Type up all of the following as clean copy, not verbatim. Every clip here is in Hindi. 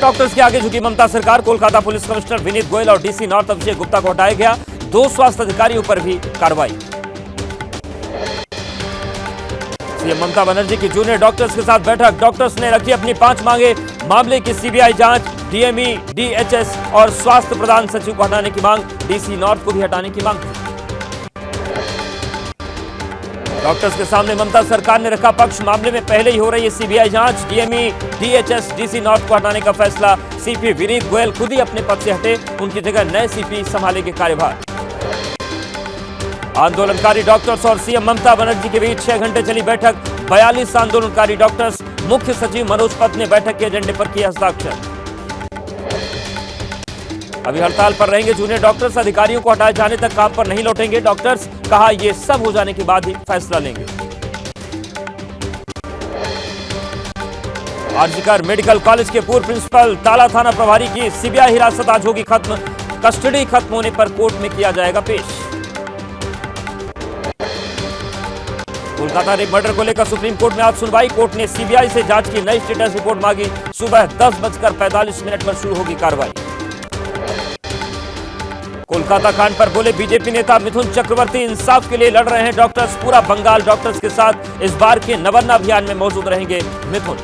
डॉक्टर्स के आगे झुकी ममता सरकार। कोलकाता पुलिस कमिश्नर विनीत गोयल और डीसी नॉर्थ अभिषेक गुप्ता को हटाया गया। 2 स्वास्थ्य अधिकारियों पर भी कार्रवाई। सीएम ममता बनर्जी की जूनियर डॉक्टर्स के साथ बैठक। डॉक्टर्स ने रखी अपनी 5 मांगे। मामले की सीबीआई जांच, डीएमई, डीएचएस और स्वास्थ्य प्रधान सचिव को हटाने की मांग। डीसी नॉर्थ को भी हटाने की मांग थी। डॉक्टर्स के सामने ममता सरकार ने रखा पक्ष। मामले में पहले ही हो रही है सीबीआई जांच। डीएमई, डीएचएस, डीसी नॉर्थ को हटाने का फैसला। सीपी विनीत गोयल खुद ही अपने पद से हटे। उनकी जगह नए सीपी संभालेंगे कार्यभार। आंदोलनकारी डॉक्टर्स और सीएम ममता बनर्जी के बीच 6 घंटे चली बैठक। 42 आंदोलनकारी डॉक्टर्स, मुख्य सचिव मनोज पत ने बैठक के एजेंडे पर किए हस्ताक्षर। अभी हड़ताल पर रहेंगे जूनियर डॉक्टर्स। अधिकारियों को हटाए जाने तक काम पर नहीं लौटेंगे डॉक्टर्स। कहा यह सब हो जाने के बाद ही फैसला लेंगे। आरजीकर मेडिकल कॉलेज के पूर्व प्रिंसिपल ताला थाना प्रभारी की सीबीआई हिरासत आज होगी खत्म। कस्टडी खत्म होने पर कोर्ट में किया जाएगा पेश। कोलकाता रेप मर्डर को लेकर सुप्रीम कोर्ट में आज सुनवाई। कोर्ट ने सीबीआई से जांच की नई स्टेटस रिपोर्ट मांगी। सुबह 10:45 पर शुरू होगी कार्रवाई। कोलकाता कांड पर बोले बीजेपी नेता मिथुन चक्रवर्ती। इंसाफ के लिए लड़ रहे हैं डॉक्टर्स। पूरा बंगाल डॉक्टर्स के साथ। इस बार के नवन्ना अभियान में मौजूद रहेंगे मिथुन।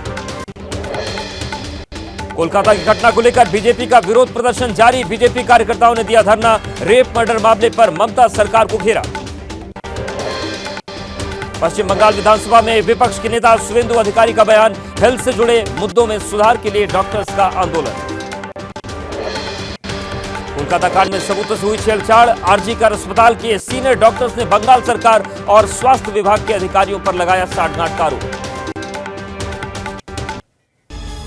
कोलकाता की घटना को लेकर बीजेपी का विरोध प्रदर्शन जारी। बीजेपी कार्यकर्ताओं ने दिया धरना। रेप मर्डर मामले पर ममता सरकार को घेरा। पश्चिम बंगाल विधानसभा में विपक्ष के नेता शुवेंदु अधिकारी का बयान। हेल्थ से जुड़े मुद्दों में सुधार के लिए डॉक्टर्स का आंदोलन। कोलकाता कांड में सबूतों से हुई छेड़छाड़। आरजीकर अस्पताल के सीनियर डॉक्टर्स ने बंगाल सरकार और स्वास्थ्य विभाग के अधिकारियों पर लगाया साठगांठ का आरोप।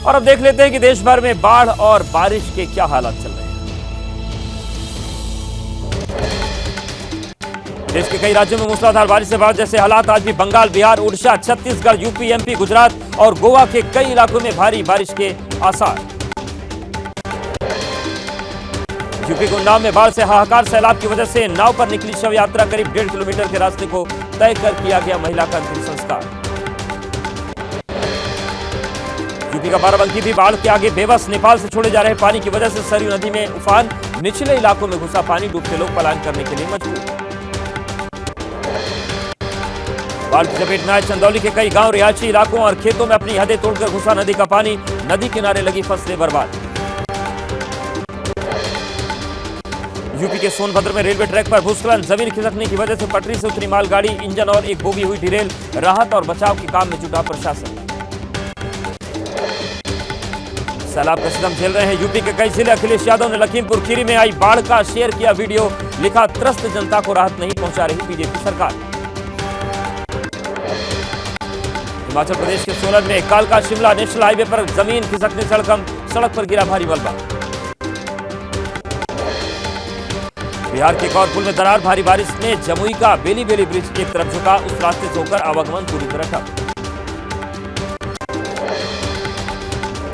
और अब देख लेते हैं कि देश भर में बाढ़ और बारिश के क्या हालात चल रहे हैं। देश के कई राज्यों में मूसलाधार बारिश से बाढ़ जैसे हालात। आज भी बंगाल, बिहार, उड़ीसा, छत्तीसगढ़, यूपी, एमपी, गुजरात और गोवा के कई इलाकों में भारी बारिश के आसार। यूपी के उन्नाव में बाढ़ से हाहाकार। सैलाब की वजह से नाव पर निकली शव यात्रा करीब 1.5 किलोमीटर के रास्ते को तय कर किया गया महिला का अंतिम संस्कार। यूपी का बाराबंकी भी बाढ़ के आगे बेबस। नेपाल से छोड़े जा रहे पानी की वजह से सरयू नदी में उफान। निचले इलाकों में घुसा पानी। डूबते लोग पलायन करने के लिए मजबूर। बाढ़ की चपेट में आए चंदौली के कई गांव। रिहायशी इलाकों और खेतों में अपनी हदें तोड़कर घुसा नदी का पानी। नदी किनारे लगी फसलें बर्बाद। यूपी के सोनभद्र में रेलवे ट्रैक पर भूस्खलन। जमीन खिसकने की वजह से पटरी से उतरी मालगाड़ी। इंजन और एक बोगी हुई ढिरेल। राहत और बचाव के काम में जुटा प्रशासन। सैलाब का सितम झेल रहे हैं यूपी के कई जिले। अखिलेश यादव ने लखीमपुर खीरी में आई बाढ़ का शेयर किया वीडियो। लिखा त्रस्त जनता को राहत नहीं पहुंचा रही बीजेपी सरकार। हिमाचल प्रदेश के सोलन में कालका शिमला नेशनल हाईवे पर जमीन खिसकने से सड़क पर गिरा भारी मलबा। बिहार के कौरपुल में दरार। भारी बारिश में जमुई का बेली बेली ब्रिज एक तरफ झुका। उस रास्ते से होकर आवागमन पूरी तरह ठप।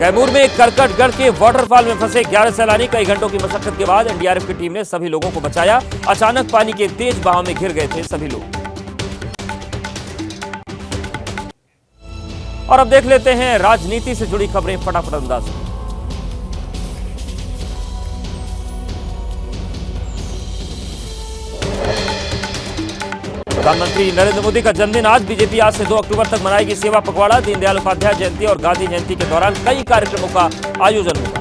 कैमूर में करकटगढ़ के वाटरफॉल में फंसे 11 सैलानी। कई घंटों की मशक्कत के बाद एनडीआरएफ की टीम ने सभी लोगों को बचाया। अचानक पानी के तेज बहाव में घिर गए थे सभी लोग। और अब देख लेते हैं राजनीति से जुड़ी खबरें फटाफट अंदाज में। प्रधानमंत्री नरेंद्र मोदी का जन्मदिन आज। बीजेपी आज से 2 अक्टूबर तक मनाएगी सेवा पखवाड़ा। दीनदयाल उपाध्याय जयंती और गांधी जयंती के दौरान कई कार्यक्रमों का आयोजन होगा।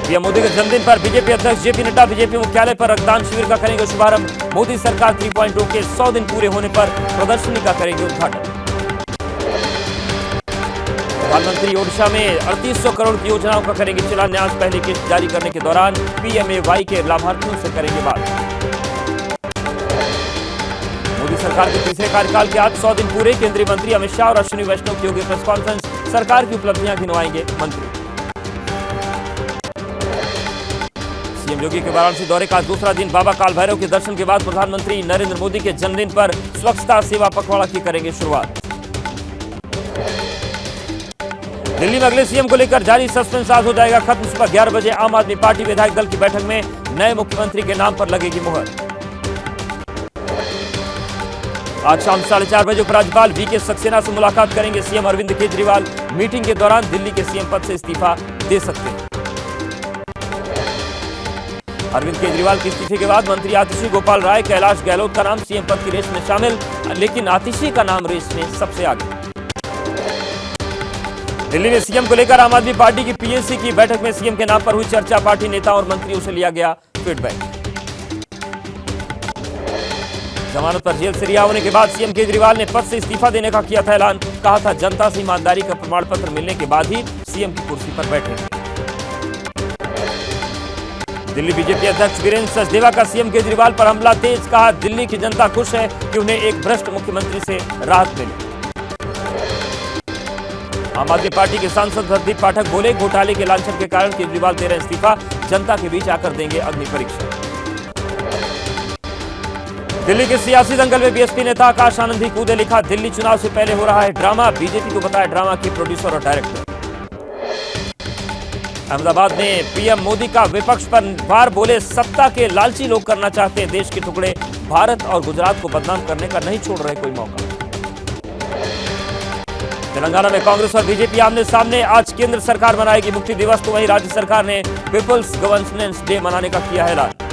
पीएम मोदी के जन्मदिन पर बीजेपी अध्यक्ष जेपी नड्डा बीजेपी मुख्यालय पर रक्तदान शिविर का करेंगे शुभारंभ। मोदी सरकार 3.0 के 100 दिन पूरे होने पर प्रदर्शनी का करेंगे उद्घाटन। प्रधानमंत्री ओडिशा में 3800 करोड़ की योजनाओं का करेंगे शिलान्यास। पहली किस्त जारी करने के दौरान पीएमएवाई के लाभार्थियों से करेंगे बात। मोदी सरकार के तीसरे कार्यकाल के आज 100 दिन पूरे। केंद्रीय मंत्री अमित शाह और अश्विनी वैष्णव की होगी प्रेस कॉन्फ्रेंस। सरकार की उपलब्धियां गिनवाएंगे मंत्री। सीएम योगी के वाराणसी दौरे का दूसरा दिन। बाबा काल भैरव के दर्शन के बाद प्रधानमंत्री नरेंद्र मोदी के जन्मदिन पर स्वच्छता सेवा पखवाड़ा की करेंगे शुरुआत। दिल्ली में अगले सीएम को लेकर जारी सस्पेंस आज हो जाएगा खत्म। सुबह 11 बजे आम आदमी पार्टी विधायक दल की बैठक में नए मुख्यमंत्री के नाम पर लगेगी मुहर। आज शाम 4:30 बजे उपराज्यपाल वीके सक्सेना से मुलाकात करेंगे सीएम अरविंद केजरीवाल। मीटिंग के दौरान दिल्ली के सीएम पद से इस्तीफा दे सकते हैं। अरविंद केजरीवाल के इस्तीफे के बाद मंत्री आतिशी गोपाल राय, कैलाश गहलोत का नाम सीएम पद की रेस में शामिल, लेकिन आतिशी का नाम रेस में सबसे आगे। दिल्ली में सीएम को लेकर आम आदमी पार्टी की पीएसी की बैठक में सीएम के नाम पर हुई चर्चा। पार्टी नेताओं और मंत्रियों से लिया गया फीडबैक। जमानत पर जेल से रिहा होने के बाद सीएम केजरीवाल ने पद से इस्तीफा देने का किया था ऐलान। कहा था जनता से ईमानदारी का प्रमाण पत्र मिलने के बाद ही सीएम की कुर्सी पर बैठे। दिल्ली बीजेपी अध्यक्ष वीरेंद्र सचदेवा का सीएम केजरीवाल पर हमला तेज। कहा दिल्ली की जनता खुश है कि उन्हें एक भ्रष्ट मुख्यमंत्री से राहत मिली। आम आदमी पार्टी के सांसद हरदीप पाठक बोले घोटाले के लांछन के कारण केजरीवाल दे रहे इस्तीफा, जनता के बीच आकर देंगे अग्नि परीक्षा। दिल्ली के सियासी दंगल में बीएसपी नेता आकाश आनंद भी कूदे। लिखा दिल्ली चुनाव से पहले हो रहा है ड्रामा, बीजेपी को बताया ड्रामा की प्रोड्यूसर और डायरेक्टर। अहमदाबाद में पीएम मोदी का विपक्ष पर वार, बोले सत्ता के लालची लोग करना चाहते हैं देश के टुकड़े, भारत और गुजरात को बदनाम करने का नहीं छोड़ रहे कोई मौका। तेलंगाना में कांग्रेस और बीजेपी आमने सामने। आज केंद्र सरकार मनाएगी मुक्ति दिवस, तो वहीं राज्य सरकार ने पीपल्स गवर्नेंस डे मनाने का किया है ऐलान।